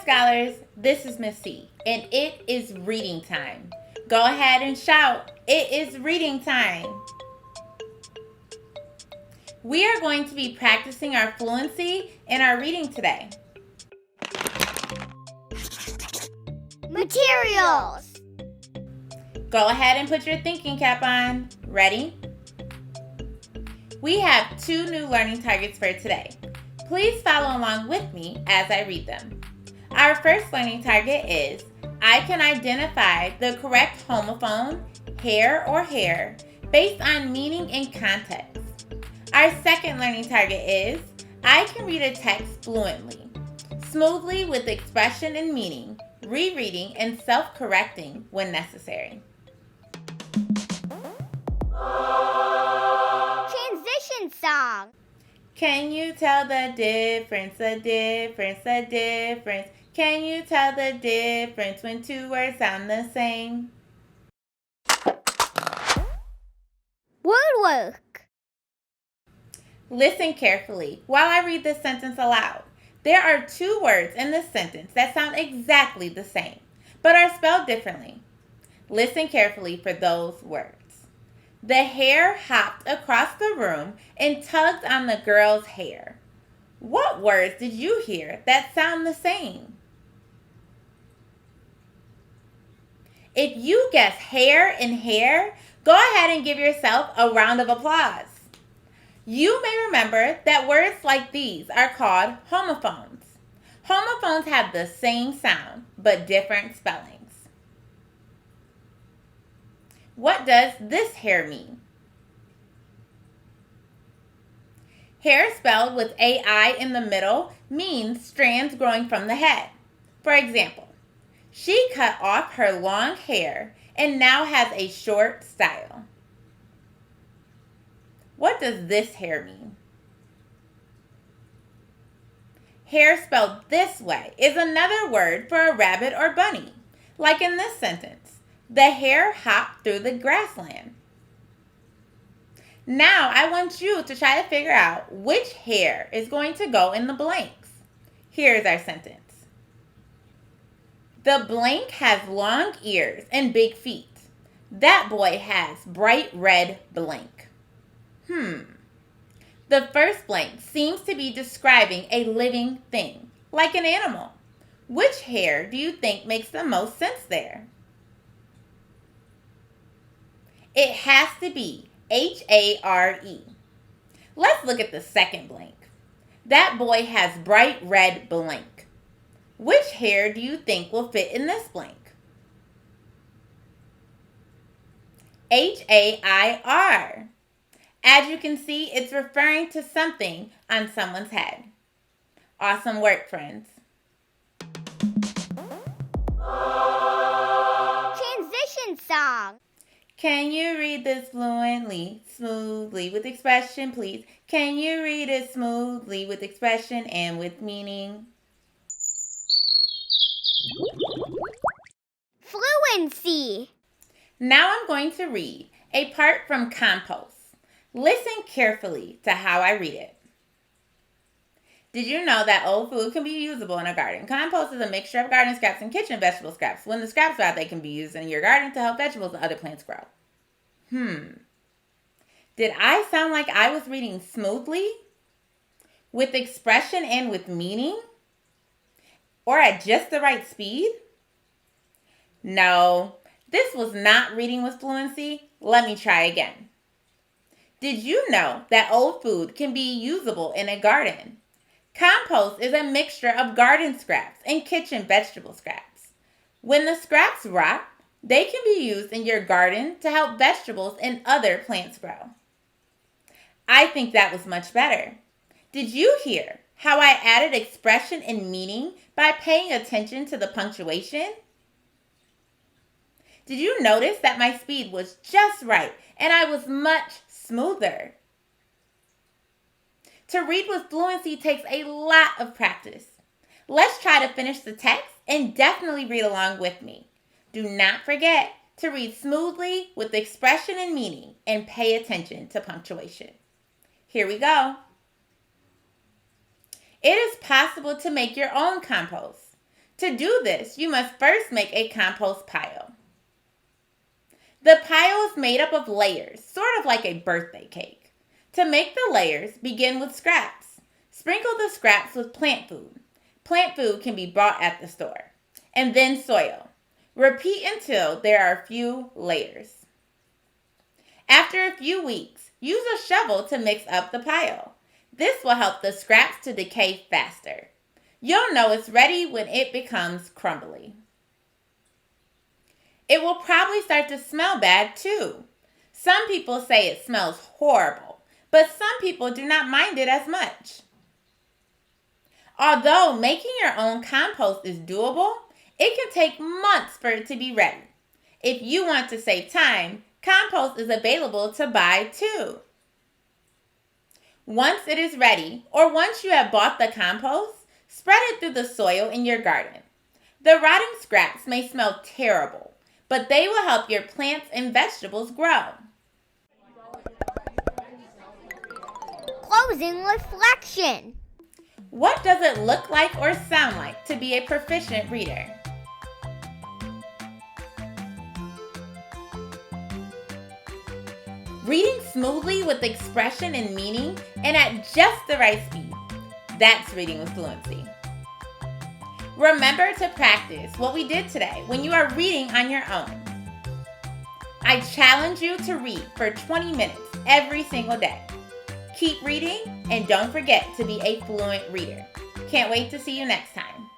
Scholars, this is Miss C, and it is reading time. Go ahead and shout, it is reading time. We are going to be practicing our fluency in our reading today. Materials. Go ahead and put your thinking cap on. Ready? We have 2 new learning targets for today. Please follow along with me as I read them. Our first learning target is, I can identify the correct homophone, hair or hair, based on meaning and context. Our second learning target is, I can read a text fluently, smoothly with expression and meaning, rereading and self-correcting when necessary. Transition song. Can you tell the difference, the difference, the difference? Can you tell the difference when 2 words sound the same? Word work. Listen carefully while I read this sentence aloud. There are 2 words in this sentence that sound exactly the same, but are spelled differently. Listen carefully for those words. The hare hopped across the room and tugged on the girl's hair. What words did you hear that sound the same? If you guess hair and hair, go ahead and give yourself a round of applause. You may remember that words like these are called homophones. Homophones have the same sound, but different spellings. What does this hair mean? Hair spelled with AI in the middle means strands growing from the head. For example, she cut off her long hair and now has a short style. What does this hair mean? Hair spelled this way is another word for a rabbit or bunny, like in this sentence. The hare hopped through the grassland. Now I want you to try to figure out which hair is going to go in the blanks. Here's our sentence. The blank has long ears and big feet. That boy has bright red blank. The first blank seems to be describing a living thing, like an animal. Which hair do you think makes the most sense there? It has to be H-A-R-E. Let's look at the second blank. That boy has bright red blank. Which hair do you think will fit in this blank? H-A-I-R. As you can see, it's referring to something on someone's head. Awesome work, friends. Transition song. Can you read this fluently, smoothly, with expression, please? Can you read it smoothly, with expression and with meaning? Fluency. Now I'm going to read a part from Compost. Listen carefully to how I read it. Did you know that old food can be usable in a garden? Compost is a mixture of garden scraps and kitchen vegetable scraps. When the scraps are out, they can be used in your garden to help vegetables and other plants grow. Did I sound like I was reading smoothly? With expression and with meaning? Or at just the right speed? No, this was not reading with fluency. Let me try again. Did you know that old food can be usable in a garden? Compost is a mixture of garden scraps and kitchen vegetable scraps. When the scraps rot, they can be used in your garden to help vegetables and other plants grow. I think that was much better. Did you hear how I added expression and meaning by paying attention to the punctuation? Did you notice that my speed was just right and I was much smoother? To read with fluency takes a lot of practice. Let's try to finish the text and definitely read along with me. Do not forget to read smoothly with expression and meaning and pay attention to punctuation. Here we go. It is possible to make your own compost. To do this, you must first make a compost pile. The pile is made up of layers, sort of like a birthday cake. To make the layers, begin with scraps. Sprinkle the scraps with plant food. Plant food can be bought at the store. And then soil. Repeat until there are a few layers. After a few weeks, use a shovel to mix up the pile. This will help the scraps to decay faster. You'll know it's ready when it becomes crumbly. It will probably start to smell bad too. Some people say it smells horrible, but some people do not mind it as much. Although making your own compost is doable, it can take months for it to be ready. If you want to save time, compost is available to buy too. Once it is ready, or once you have bought the compost, spread it through the soil in your garden. The rotting scraps may smell terrible, but they will help your plants and vegetables grow. Closing reflection. What does it look like or sound like to be a proficient reader? Reading smoothly with expression and meaning and at just the right speed. That's reading with fluency. Remember to practice what we did today when you are reading on your own. I challenge you to read for 20 minutes every single day. Keep reading and don't forget to be a fluent reader. Can't wait to see you next time.